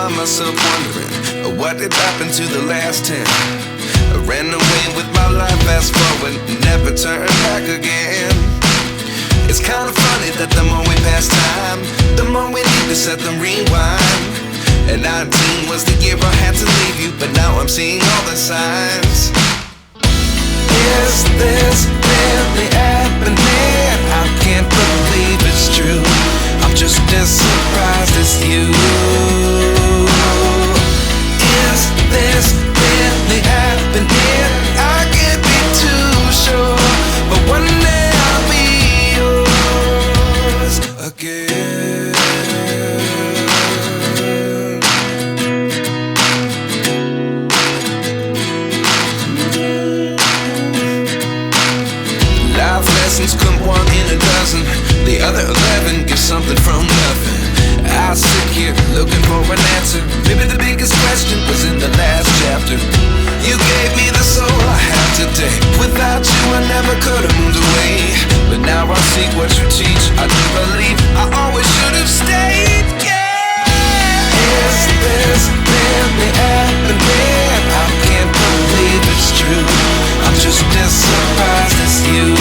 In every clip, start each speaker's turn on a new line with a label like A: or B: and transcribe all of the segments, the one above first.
A: find myself wondering, what did happen to the last 10? I ran away with my life, fast forward, never turn back again. It's kind of funny that the more we pass time, the more we need to set the rewind. And 19 was the year I had to leave you, but now I'm seeing all the signs. Is this really happening? I can't believe it's true. I'm just as surprised as you. Is this really happening? I can't be too sure, but one day I'll be yours again. Life lessons come one in a dozen. The other 11 get something from nothing. I sit here looking for an answer. Maybe the biggest question was in the last chapter. You gave me the soul I have today. Without you I never could have moved away. But now I see what you teach. I do believe I always should have stayed. Yeah. Is this really happening? I can't believe it's true. I'm just as surprised as you.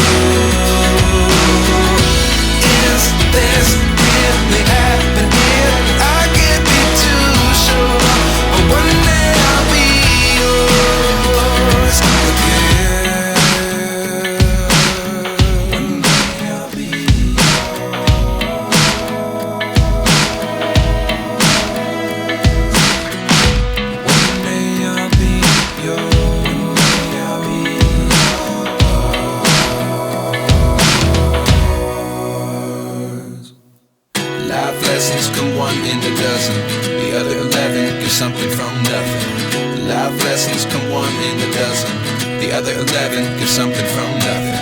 A: Is this really happening? I can't be too sure, but one day I'll be yours again. One day I'll be yours. One day I'll be yours. I'll be yours. Life lessons come one in a dozen. The other 11 get something from nothing. Life lessons come one in a dozen. The other 11 get something from nothing.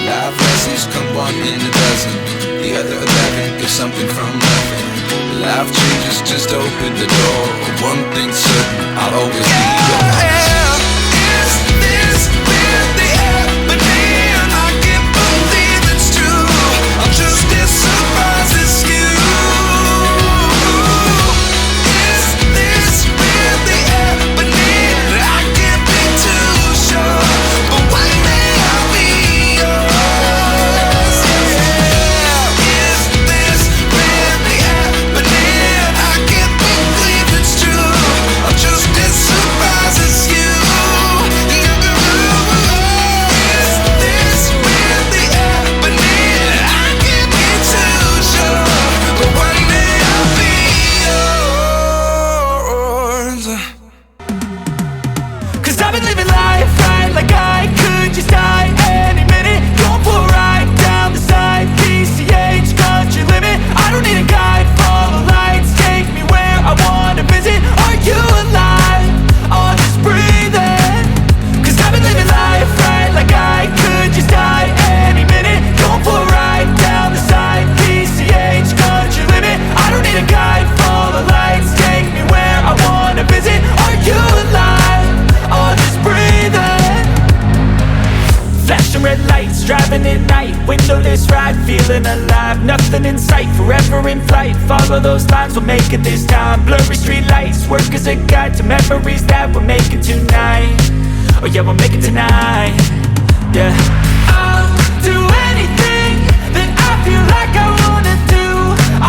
A: Life lessons come one in a dozen. The other 11 get something from nothing. Life changes just open the door. One thing's certain, I'll always be yours. Is this really happening? I can't believe it's true. I'm just as surprised as you. Is this really happening? I can't be too sure, but one day I'll be yours. Yeah. Is this really happening? I can't believe it's true. I'm just as surprised as you. Is this really happening? I can't be too sure, but one day I'll be yours.
B: 'Cause I've been living life right like I could just die any minute. Going for a ride down the side, PCH, country limit. I don't need a guide, follow lights, take me where I wanna visit. Are you alive? Or just breathing? 'Cause I've been living life right like I could just die any minute. Going for a ride down the side, PCH, country limit. I don't need a guide, follow lights, take me where I wanna visit. Are you alive? Or just breathing? Flashing red lights, driving at night, windowless ride, feeling alive. Nothing in sight, forever in flight. Follow those lines, we'll make it this time. Blurry street lights, work as a guide to memories that we're making tonight. Oh yeah, we'll make it tonight. Yeah. I'll do anything that I feel like I wanna do.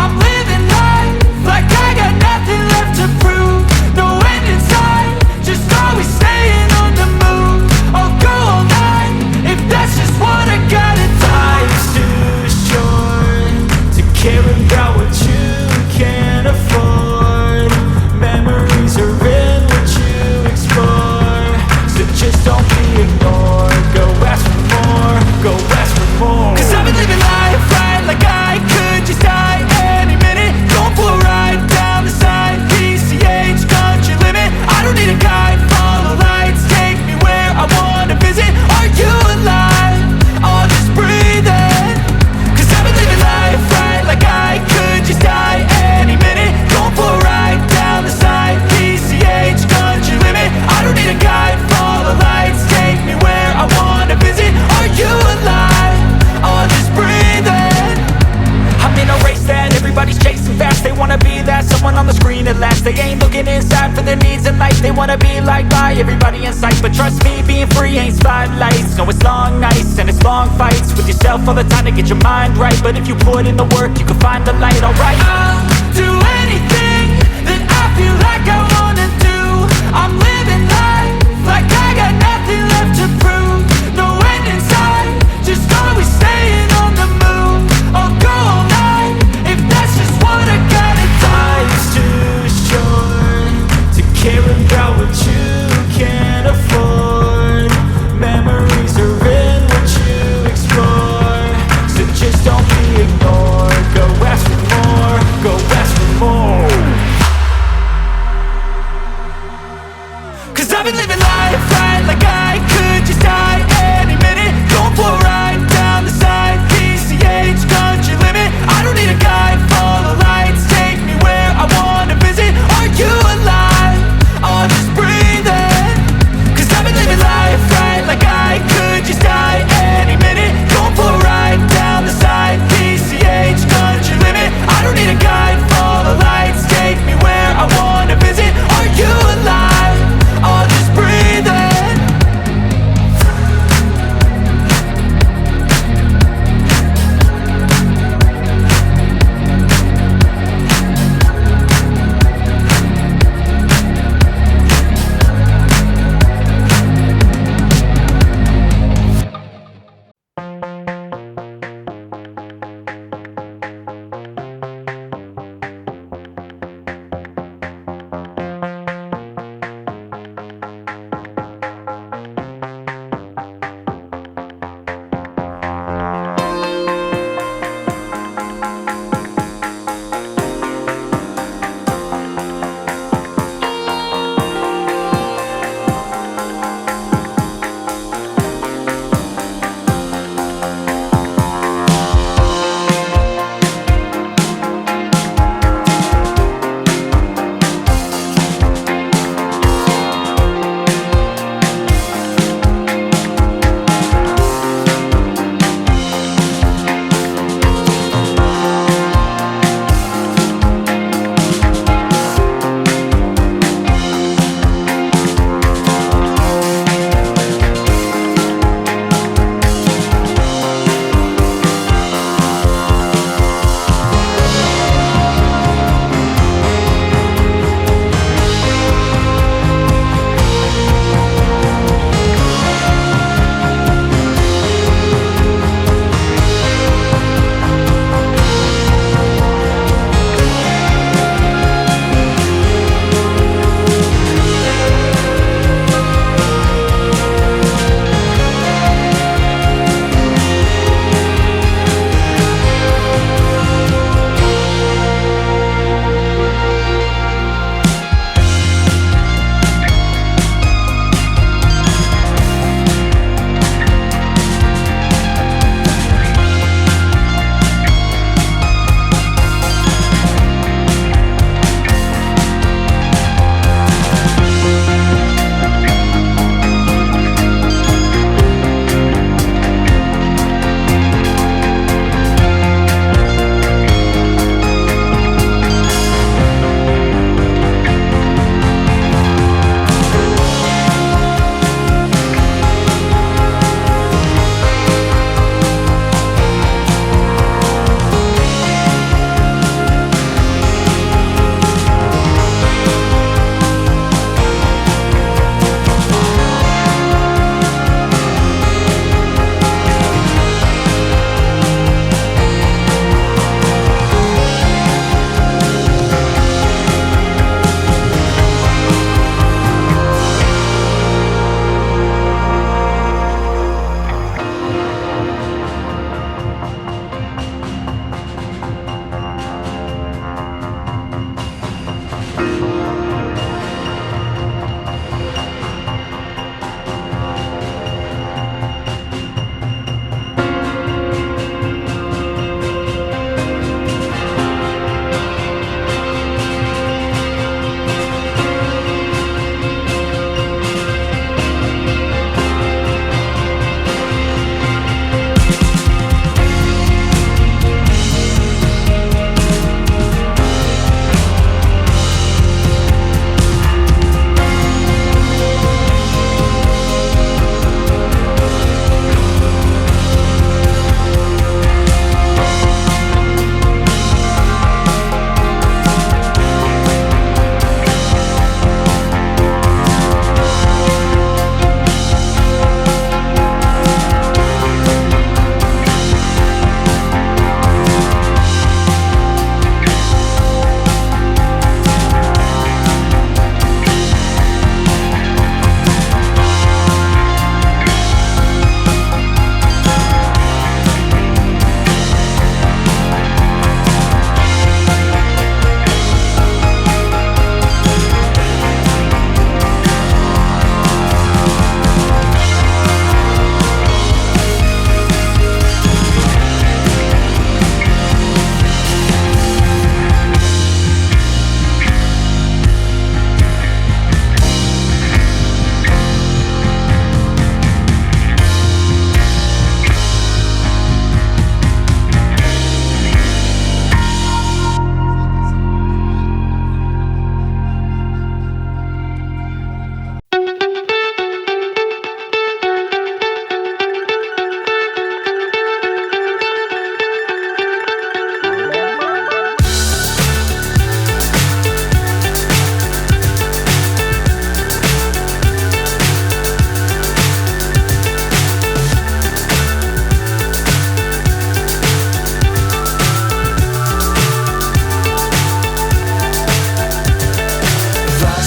B: I'm living life like I got nothing left to prove. No end in sight, just always staying on the move. I'll go all night if that's just what I gotta do. Life's too short to care about what you can't afford. Memories are in what you explore, so just don't be ignored. Go ask for more, go ask for more. 'Cause I've been living life right like I could seen it last. They ain't looking inside for their needs in life. They wanna be liked by everybody in sight, but trust me, being free ain't spotlights. No, it's long nights and it's long fights with yourself all the time to get your mind right. But if you put in the work, you can find the light, alright. I'll do anything that I feel like I wanna do. I'm living life like I got nothing left to prove. No end in sight, just always staying on the move. I'll go all night if that's just what I gotta do. Life's too short to care about what you can't afford. Memories are in what you explore, so just don't be ignored. Go ask for more, go ask for more.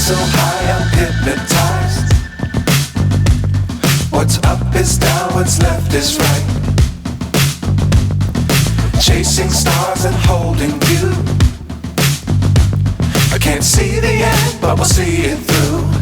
A: so high I'm hypnotized. What's up is down, what's left is right. Chasing stars and holding you. I can't see the end, but we'll see it through.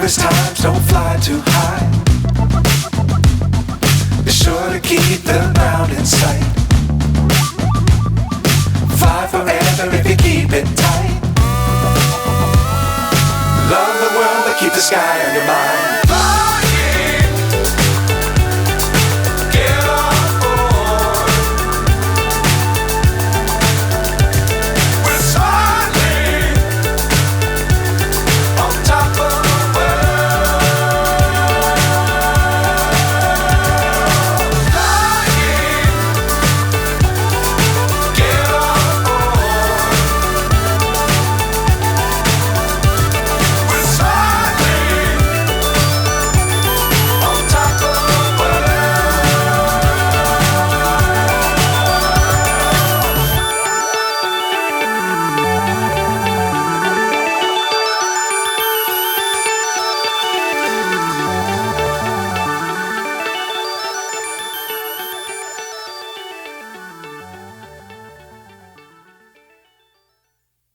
A: Times don't fly too high. Be sure to keep the ground in sight. Fly forever if you keep it tight. Love the world but keep the sky on your mind.